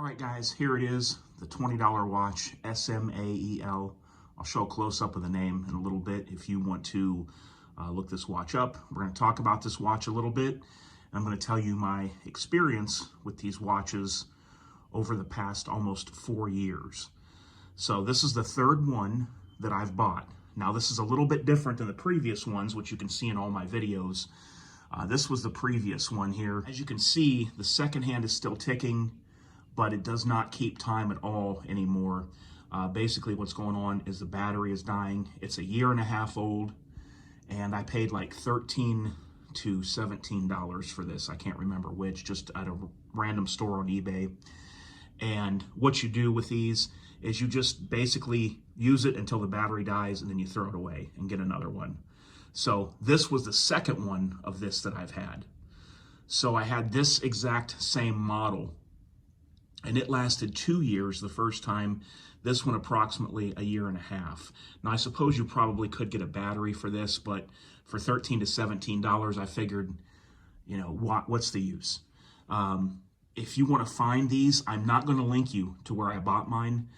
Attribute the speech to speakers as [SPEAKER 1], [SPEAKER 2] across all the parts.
[SPEAKER 1] All right, guys, here it is, the $20 watch, SMAEL. I'll show a close-up of the name in a little bit if you want to look this watch up. We're going to talk about this watch a little bit, and I'm going to tell you my experience with these watches over the past almost 4 years. So this is the third one that I've bought. Now, this is a little bit different than the previous ones, which you can see in all my videos. This was the previous one here. As you can see, the second hand is still ticking, but it does not keep time at all anymore. Basically what's going on is the battery is dying. It's a 1.5 years old, and I paid like $13 to $17 for this. I can't remember which, just at a random store on eBay. And what you do with these is you just basically use it until the battery dies, and then you throw it away and get another one. So this was the second one of this that I've had. So I had this exact same model, and it lasted 2 years the first time. This one approximately 1.5 years. Now, I suppose you probably could get a battery for this, but for $13 to $17, I figured, you know, what's the use? If you want to find these, I'm not going to link you to where I bought mine,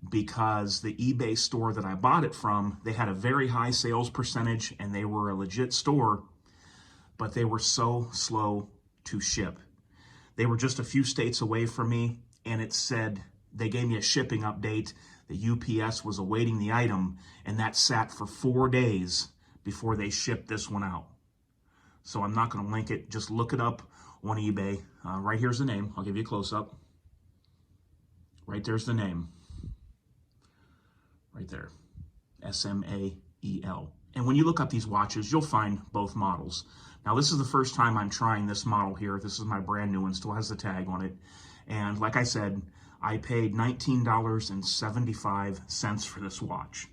[SPEAKER 1] because the eBay store that I bought it from, they had a very high sales percentage and they were a legit store, but they were so slow to ship. They were just a few states away from me, and it said, they gave me a shipping update. The UPS was awaiting the item, and that sat for 4 days before they shipped this one out. So I'm not going to link it. Just look it up on eBay. Right here's the name. I'll give you a close-up. Right there's the name. Right there. SMAEL. And when you look up these watches, you'll find both models. Now, this is the first time I'm trying this model here. This is my brand new one, still has the tag on it. And like I said, I paid $19.75 for this watch.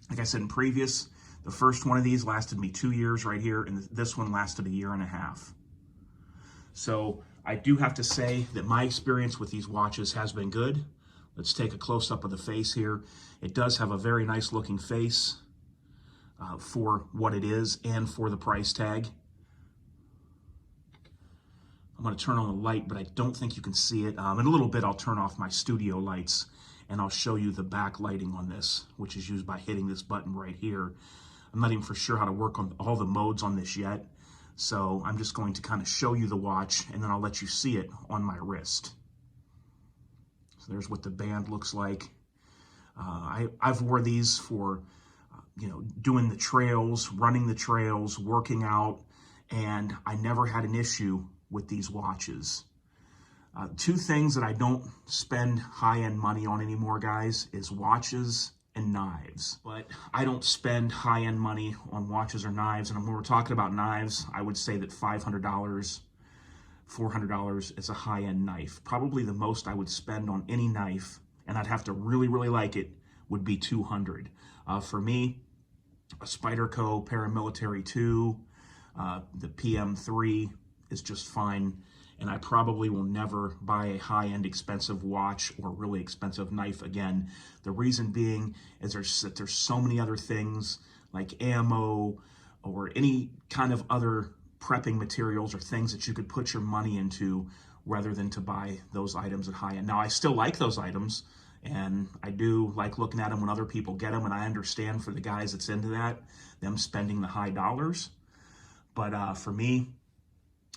[SPEAKER 1] Like I said in previous, the first one of these lasted me 2 years right here, and this one lasted 1.5 years. So I do have to say that my experience with these watches has been good. Let's take a close-up of the face here. It does have a very nice looking face for what it is and for the price tag. I'm going to turn on the light, but I don't think you can see it. In a little bit, I'll turn off my studio lights, and I'll show you the backlighting on this, which is used by hitting this button right here. I'm not even for sure how to work on all the modes on this yet, so I'm just going to kind of show you the watch, and then I'll let you see it on my wrist. So there's what the band looks like. I've wore these for, doing the trails, running the trails, working out, and I never had an issue with these watches. Two things that I don't spend high-end money on anymore, guys, is watches and knives. But I don't spend high-end money on watches or knives, and when we're talking about knives, I would say that $500, $400 is a high-end knife. Probably the most I would spend on any knife, and I'd have to really, really like it, would be $200. For me, a Spyderco Paramilitary 2, the PM3 is just fine, and I probably will never buy a high-end expensive watch or really expensive knife again. The reason being is there's so many other things like ammo or any kind of other prepping materials or things that you could put your money into rather than to buy those items at high end. Now, I still like those items, and I do like looking at them when other people get them, and I understand for the guys that's into that, them spending the high dollars. But for me,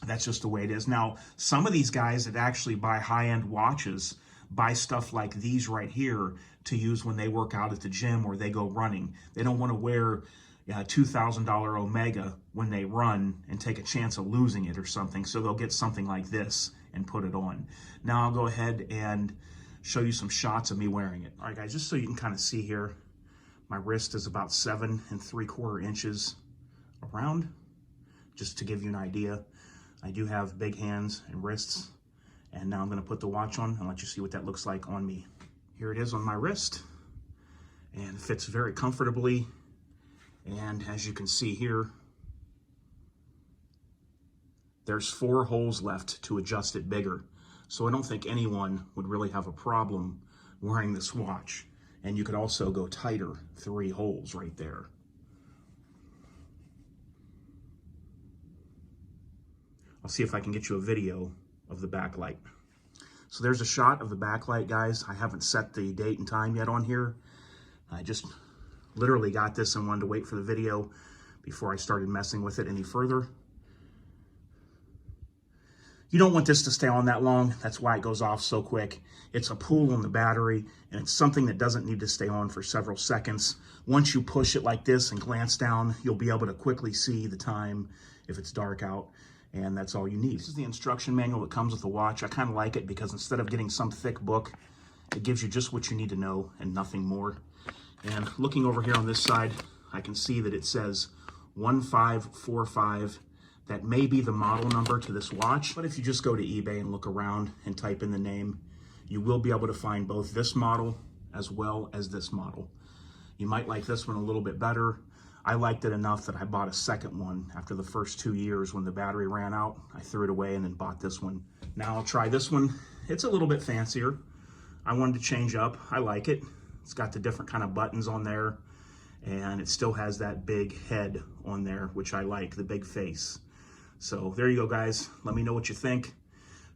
[SPEAKER 1] that's just the way it is. Now, some of these guys that actually buy high-end watches buy stuff like these right here to use when they work out at the gym or they go running. They don't want to wear a $2,000 Omega when they run and take a chance of losing it or something, so they'll get something like this and put it on. Now I'll go ahead and show you some shots of me wearing it. All right, guys, just so you can kind of see here, my wrist is about 7 3/4 inches around, just to give you an idea. I do have big hands and wrists, and now I'm going to put the watch on and let you see what that looks like on me. Here it is on my wrist, and it fits very comfortably, and as you can see here, there's 4 holes left to adjust it bigger, so I don't think anyone would really have a problem wearing this watch. And you could also go tighter, 3 holes right there. I'll see if I can get you a video of the backlight. So there's a shot of the backlight, guys. I haven't set the date and time yet on here. I just literally got this and wanted to wait for the video before I started messing with it any further. You don't want this to stay on that long. That's why it goes off so quick. It's a pull on the battery, and it's something that doesn't need to stay on for several seconds. Once you push it like this and glance down, you'll be able to quickly see the time if it's dark out, and that's all you need. This is the instruction manual that comes with the watch. I kind of like it because instead of getting some thick book, it gives you just what you need to know and nothing more. And looking over here on this side, I can see that it says 1545. That may be the model number to this watch, but if you just go to eBay and look around and type in the name, you will be able to find both this model as well as this model. You might like this one a little bit better. I liked it enough that I bought a second one after the first 2 years when the battery ran out. I threw it away and then bought this one. Now I'll try this one. It's a little bit fancier. I wanted to change up. I like it. It's got the different kind of buttons on there, and it still has that big head on there, which I like, the big face. So there you go, guys. Let me know what you think.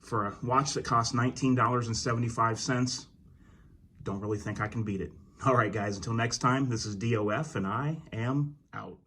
[SPEAKER 1] For a watch that costs $19.75, don't really think I can beat it. All right, guys, until next time, this is DOF, and I am out.